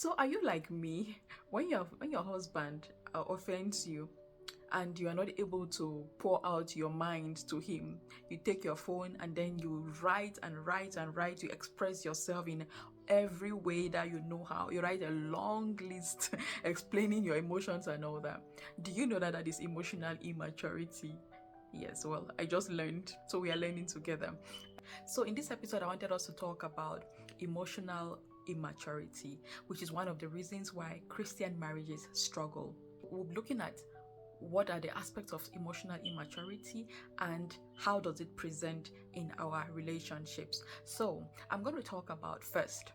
So are you like me? When your husband offends you and you are not able to pour out your mind to him, you take your phone and then you write and write and write, you express yourself in every way that you know how. You write a long list explaining your emotions and all that. Do you know that that is emotional immaturity? Yes, well, I just learned, so we are learning together. So in this episode, I wanted us to talk about emotional immaturity, which is one of the reasons why Christian marriages struggle. We'll be looking at what are the aspects of emotional immaturity and how does it present in our relationships. So I'm going to talk about first,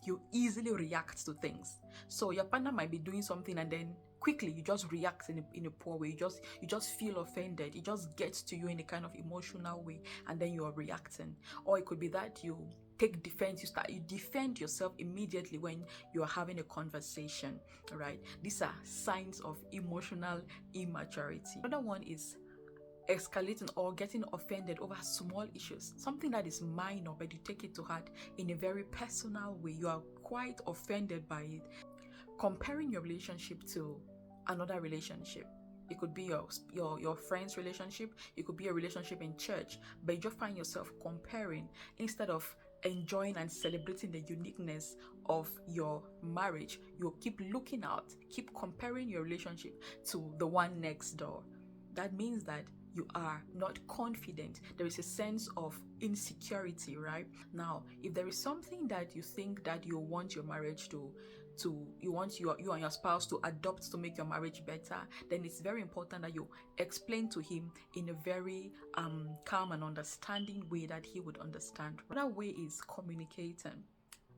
you easily react to things. So your partner might be doing something and then quickly you just react in a poor way. You just feel offended. It just gets to you in a kind of emotional way and then you are reacting. Or it could be that you take defense, you defend yourself immediately when you are having a conversation, right? These are signs of emotional immaturity. Another one is escalating or getting offended over small issues, something that is minor but you take it to heart in a very personal way. You are quite offended by it. Comparing your relationship to another relationship, it could be your friend's relationship, it could be a relationship in church, but you just find yourself comparing instead of enjoying and celebrating the uniqueness of your marriage. You keep looking out, keep comparing your relationship to the one next door. That means that you are not confident. There is a sense of insecurity, right? Now, if there is something that you think that you want your marriage to you want you and your spouse to adopt to make your marriage better, then it's very important that you explain to him in a very calm and understanding way that he would understand. Another way is communicating.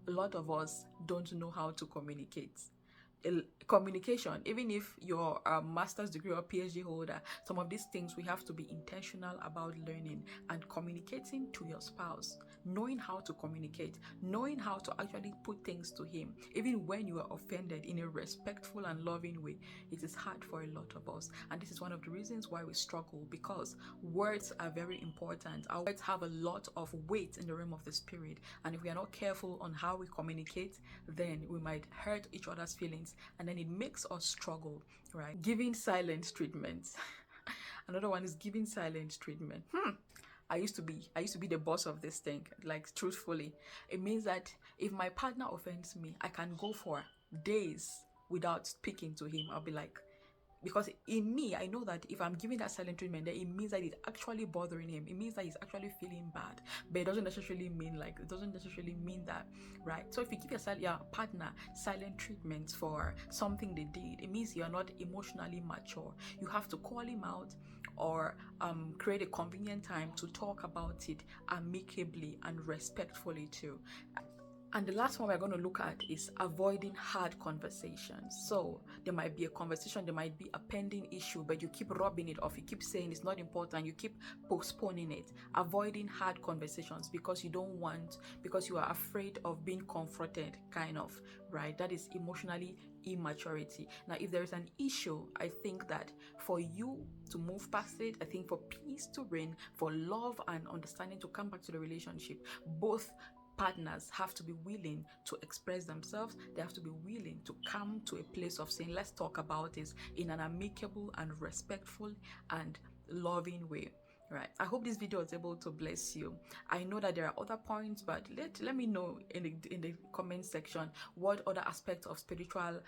A lot of us don't know how to communicate. Communication, even if you're a master's degree or PhD holder, some of these things we have to be intentional about learning and communicating to your spouse, knowing how to communicate, knowing how to actually put things to him, even when you are offended, in a respectful and loving way. It is hard for a lot of us, and this is one of the reasons why we struggle, because words are very important. Our words have a lot of weight in the realm of the spirit, and if we are not careful on how we communicate, then we might hurt each other's feelings, and then it makes us struggle, right? Giving silent treatment. Another one is giving silent treatment. I used to be the boss of this thing, like truthfully. It means that if my partner offends me, I can go for days without speaking to him. I'll be like, because in me, I know that if I'm giving that silent treatment, then it means that it's actually bothering him. It means that he's actually feeling bad. But it doesn't necessarily mean that, right? So if you give your partner silent treatment for something they did, it means you're not emotionally mature. You have to call him out or create a convenient time to talk about it amicably and respectfully too. And the last one we're going to look at is avoiding hard conversations. So there might be a conversation, there might be a pending issue, but you keep rubbing it off. You keep saying it's not important. You keep postponing it. Avoiding hard conversations because you are afraid of being confronted, kind of, right? That is emotionally immaturity. Now, if there is an issue, I think that for you to move past it, I think for peace to reign, for love and understanding to come back to the relationship, both partners have to be willing to express themselves. They have to be willing to come to a place of saying, let's talk about this in an amicable and respectful and loving way. Right. I hope this video was able to bless you. I know that there are other points, but let me know in the comment section what other aspects of spiritual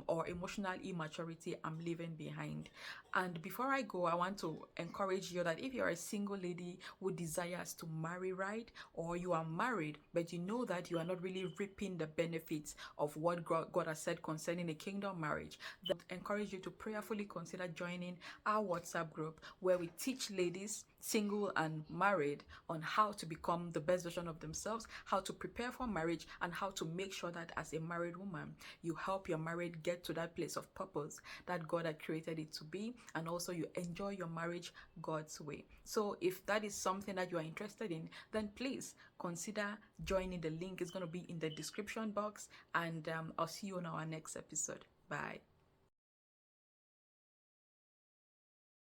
or emotional immaturity I'm leaving behind. And before I go, I want to encourage you that if you're a single lady who desires to marry, right, or you are married but you know that you are not really reaping the benefits of what God has said concerning a kingdom marriage, then I encourage you to prayerfully consider joining our WhatsApp group where we teach ladies, single and married, on how to become the best version of themselves, how to prepare for marriage, and how to make sure that as a married woman, you help your married get to that place of purpose that God had created it to be, and also you enjoy your marriage God's way. So if that is something that you are interested in, then please consider joining. The link is going to be in the description box, and I'll see you on our next episode. Bye.